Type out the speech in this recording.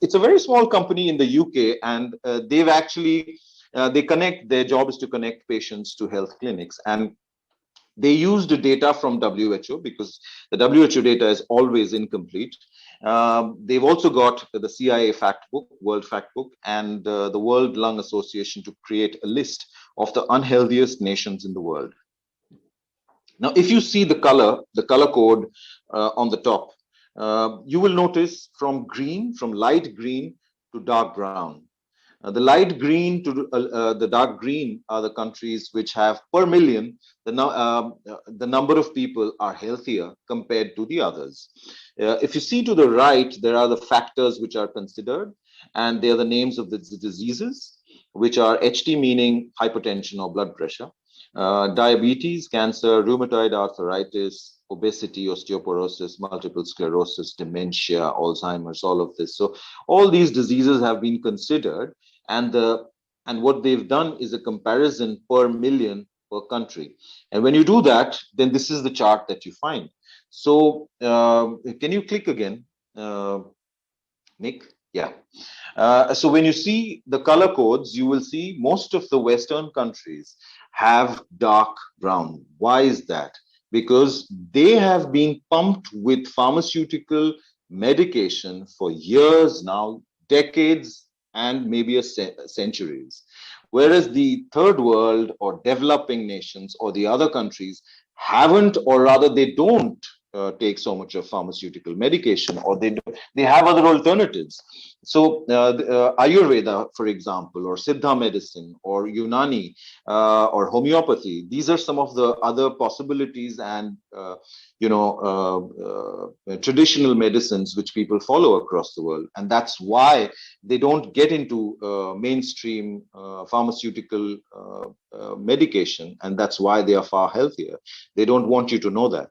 it's a very small company in the UK, and they've actually their job is to connect patients to health clinics, and they used data from WHO because the WHO data is always incomplete. They've also got the CIA Factbook, World Factbook, and the World Lung Association to create a list of the unhealthiest nations in the world. Now, if you see the color code on the top, you will notice from light green to dark brown. The light green to the dark green are the countries which have per million the number of people are healthier compared to the others. If you see to the right, there are the factors which are considered, and they are the names of the diseases, which are HT meaning hypertension or blood pressure, diabetes, cancer, rheumatoid arthritis, obesity, osteoporosis, multiple sclerosis, dementia, Alzheimer's, all of this. So all these diseases have been considered, and what they've done is a comparison per million per country. And when you do that, then this is the chart that you find. So can you click again, Nick? Yeah. So when you see the color codes, you will see most of the Western countries have dark brown. Why is that? Because they have been pumped with pharmaceutical medication for years now, decades, and maybe centuries. Whereas the third world or developing nations or the other countries haven't, or rather they don't take so much of pharmaceutical medication, or they have other alternatives. So Ayurveda, for example, or Siddha medicine, or Unani, or homeopathy, these are some of the other possibilities and traditional medicines which people follow across the world, and that's why they don't get into mainstream pharmaceutical medication, and that's why they are far healthier. They don't want you to know that.